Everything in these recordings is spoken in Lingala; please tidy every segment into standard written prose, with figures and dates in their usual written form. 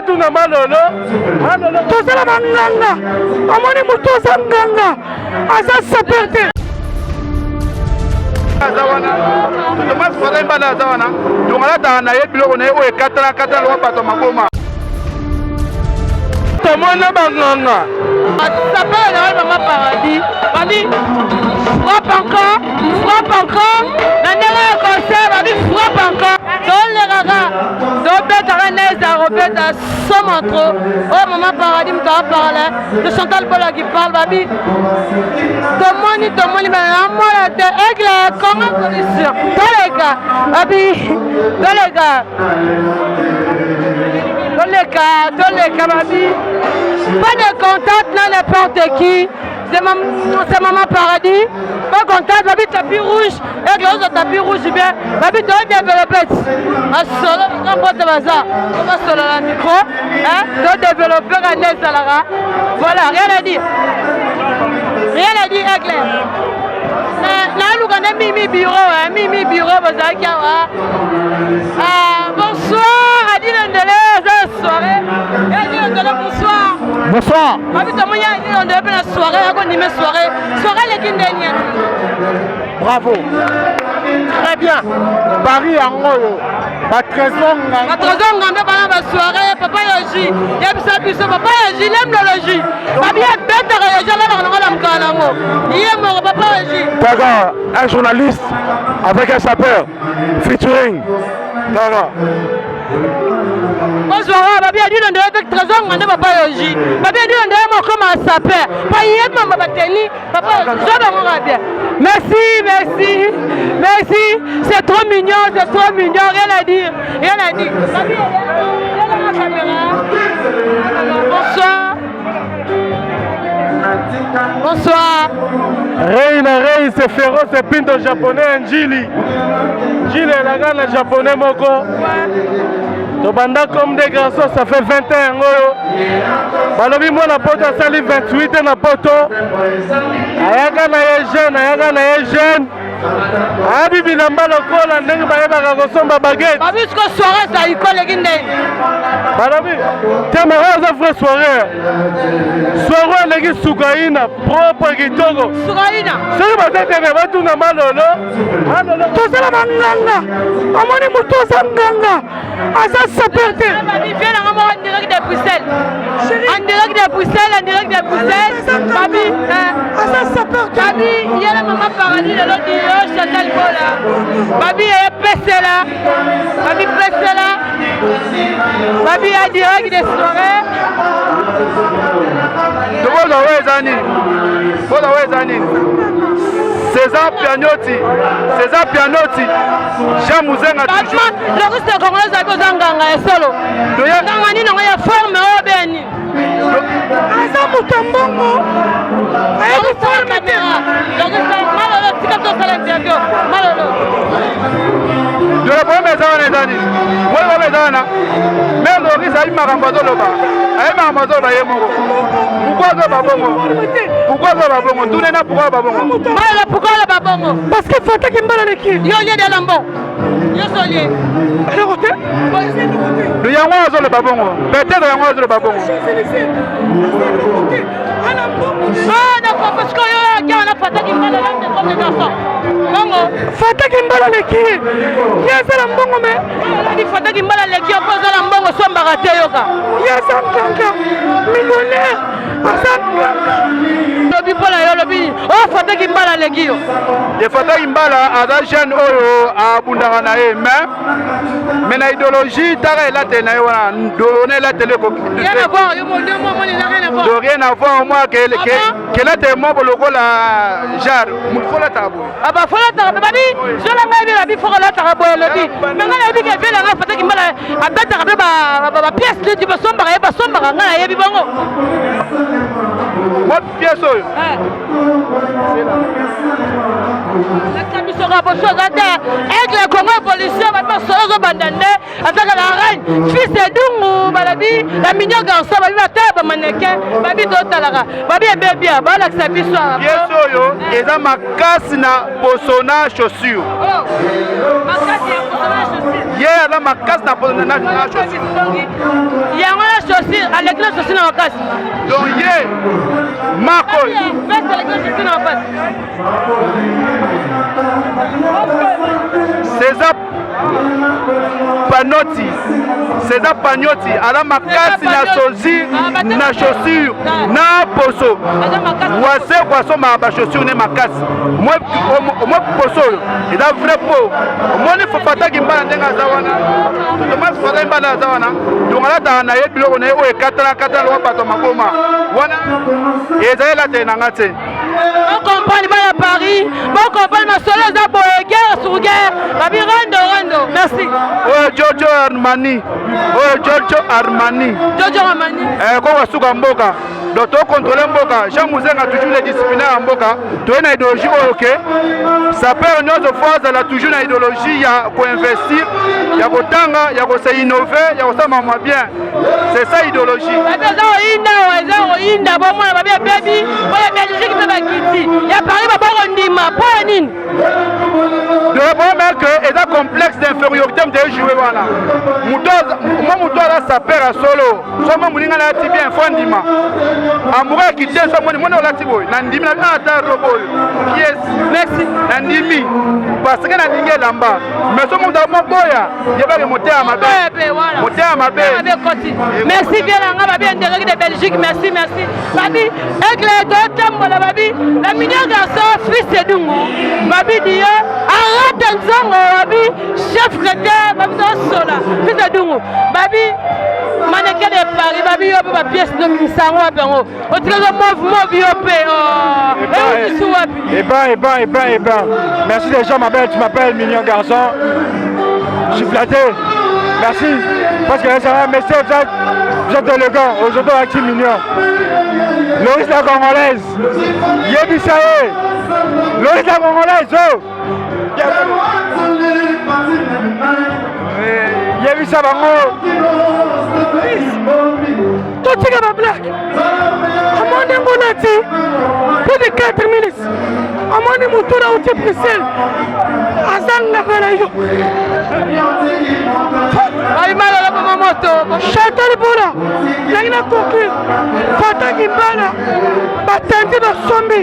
batuna malolo tozala nganga amoni mutu oza nganga aza sapeur te azawana Thomas fata mbala azawana tongala ta na yebiloko na ye oyo katala lo bato makoma tomona banganga sapeur na mama paradis bani frappe encore na ndenge ya concert bani frappe encore toleraka tobetaka neza robeta somme entre oh mama paradis mutaka parle de Chantal Bola qui parle babi tomoni banamona te aigle comment solution toleka babi toleka babi pas de contact na n'importe qui c'est maman paradis pas contact babi tapis rouge aigle ozo tapis rouge bien babi to développer solo rapporte baza on va solo la micro hein to développer à nezalara voilà rien à dire aigle na lukana mimi bureau bazaki awa bonsoir Adile Ndele soirée Adile Ndele bonsoir Habite moya Adile Ndele la soirée ako nimé soirée les kindenia bravo très bien Paris en ngoyo ba trésor ngamba bana ba soirée papa yoji yebisa biso papa yoji l'emnologie babi bête yoji la ngala mkana ngo iye mo papa yoji d'accord un journaliste avec un sapeur featuring d'accord bonsoir babi Adile Ndele avec trésor ngamba papa yoji babi Adile Ndele mo comme un sapeur pa yema mabateni papa yoji ba ngo bien merci c'est trop mignon rien à dire babi la caméra bonsoir Rei c'est féroce c'est pinto japonais Njili la gana japonais moko tobanda comme des garçons ça fait 20 ans ngoyo balobi mwana poto asali 28 na poto ayaka na ye jeune abi bilamba lokola ndenge bayebaka kosomba baguette babi siko soirée za ikoleki ndenge balobi temera aza vrai soirée eleki sukaina propre kitoko soki batetene batuna malolo tozala banganga amoni moto aza nganga aza sapeur te en direct de Bruxelles babi aza sapeur te babi yela mama paradis lelo di Chantal Bola babi pesela babi en direct de soirée toboza wezani César Pianotti Jean Mouzenga toujours le reste congolais a besoin nganga ya solo nganga nino ya forme obeni aza mutambongo ayebi forme te malolo tika tosala interview malolo de la première ezana ezani moi eza wana mais Loris ayi makambo azoloba ye moko pourquoi azoba bongo tunena pourquoi babongo malolo pourquoi babongo parce que fataki mbala leki yo nye de lambo yo solie alors te le yango azoloba bongo peut-être yango azoloba bongo d'accord parce que yo na fataki mbala leki comme des garçons bongo fataki mbala leki yezala mbongo me di fataki mbala leki opozala mbongo sombaka te yoka yeza nganga millionnaire aza nganga lobi mpona yo lobi fataki mbala leki yo de fataki mbala aza jeune oyo abundaka na ye mais na idéologie taka elatele na ye wana dona elatele rien à voir moi kelate moko lokola jar mufolata boye abafolata babi jolanga yebi babi fokolata boye lobi menga yebi ke vela nga fataki mbala abetaka pe ba pièce liti basombaka nga yebi bongo moi pièce oyo biso ka bosoza te aigle Congo évolution babi basolo ozobanda nde ataka la reine fils edungu balabi la mignon garçon babi batala bamaneke babi totalaka babi ebebia balakisa biso pièce oyo eza makasi na posona chaussure makasi ya posona chaussure ye ala makasi na posona chaussure yango na chaussure, à l'église chaussure dans la casse. Donc, yé, Marco. Veste à l'église chaussure dans la casse. César Panotti. César Pagnotti. Alors, ma casse, na sosie, na chaussure, na poso. Voici quoi sont ma chaussure, na casse. Moi, poso, il a vrai pot. Moi, il faut fataki mbala ndenga zawana. Thomas fataki mbala zawana. Donc là, dans la yébi, on est au 4 lois pas ma coma. Wana, et ça est là, t'es n'angate. On comprend à Paris, on comprend ma soleil d'abo guerre sur guerre. Babi rando. Merci. Oh Giorgio Armani. Giorgio Armani. Quoi suka mboka. Donc to contrôler mboka. Jean Mouzenga toujours les disciplinaires en mboka. Tu as une idéologie OK. Ça peut une autre fois elle a toujours une idéologie, il y a pour investir, il y a pour tanga, il y a pour s'innover, il y a pour ça maman bien. C'est ça l'idéologie. Il y a Paris de vraiment que est un complexe d'infériorité de jouer voilà. Moi la sapeur à solo. Soit moi na ti bien fondima. Amoureux qui tient ça moi la ti boy. Na ndimi na ata robot. Yes. Merci. Na ndimi parce que na ndinge lamba. Mais so mo da mo boya. Yeba ke moteur ma be. Moteur ma be. Merci bien nga babi intérêt de Belgique. Merci. Babi éclair de tembola babi. La mignon garçon fils de Dungu. Babi dit arrête nzongo babi chef créateur babi sola fils de Dungu. Babi mannequin de Paris babi yo ba pièce de misango bango. O tire mouvement biopé Eh ben. Merci déjà ma belle, tu m'appelles mignon garçon. Je suis flatté. Merci. Parce que ça va, messieurs, vous êtes élégant. Aujourd'hui, avec qui mignon. Loris la Congolaise. Yebi Saé. Loris la Congolaise. Oh. Yebi Sabango. Tout est ma blague. Amon est monati. Plus de 4 minutes. Amon est mon tour à outil Bruxelles. Azan la Belayo. Aïmala la Mamamoto. Chantal Bola. Yagina Kokin. Fataki mbala. Batandi na Sombi.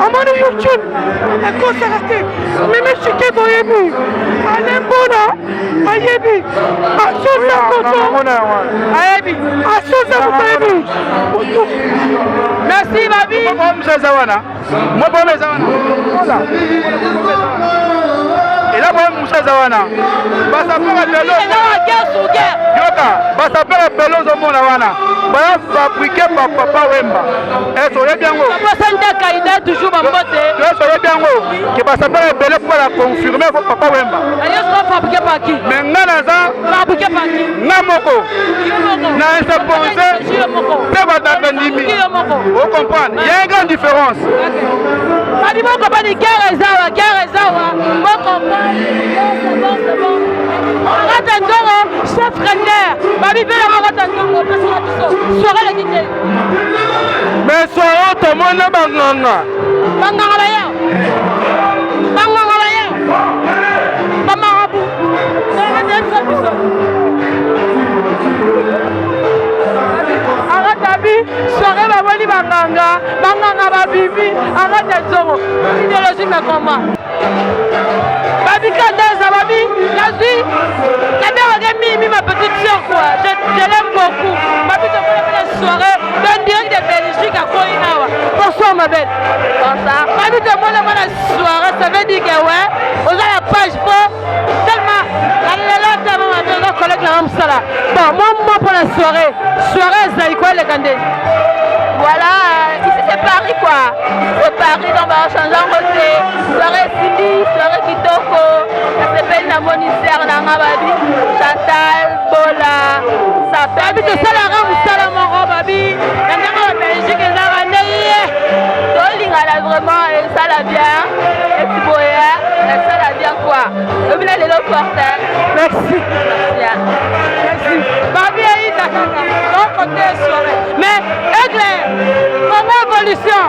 Amon est YouTube. La course à rater. Mimi Chike Boyebi. Alain Bola. Ayebi. Asouza Koto. Ayebi. Asouza Koto. Merci Babi. Moi bon mes zawana. Et là moi Moussa zawana. Basa pera pelo. Guerre sur guerre. Yoka, basa pera pelo zo mona wana. Ba fabriquer par papa Wemba. Et so bien go. Papa Santa Kaida toujours bambote. Tu so bien go. Que basa pera pelo pour la confirmer pour papa Wemba. D'ailleurs sera fabriqué par qui? Mais ngana za fabriqué par qui? Namoko. Na se poser. Peba da ndimi. Vous comprenez? Il y a une grande différence. Babi mon copain de guerre ezawa. Mon copain. C'est bon. Ratandoro, chef créateur. Babi fait la ratandoro. Soirée la guitare. Mais soirée tout le monde banganga. Banganga la ya. Bamarabu. Aratabi, soirée baboli banganga babibi, arata zongo. Idéologie na combat. Babi Kandaza babi, la mère Mimi ma petite soeur quoi. Je l'aime beaucoup. Babi de la soirée, d'un direct de Belgique à Koinawa. Bonsoir ma belle. Bonsoir. Babi de la soirée, ça veut dire que ouais, on a la page pour tellement la collègue la Ramsala. Bon, moi pour la soirée c'est quoi les candés? Voilà, ici c'est Paris quoi. C'est Paris, on va changer en côté. Soirée Sidi, soirée Kitoko. Ça s'appelle la Monisère, la Mababi. Chantal, Bola, sapeur. Babi de Salara ou Salamoro, Babi. La Belgique est là, Doling elle a vraiment, ça la bien. Et puis Boya, ça la bien quoi. Le bilan est l'eau forte. Merci. Merci. Babi a eu ta caca. Donc, côté soirée. Mais, Aigle, comment évolution?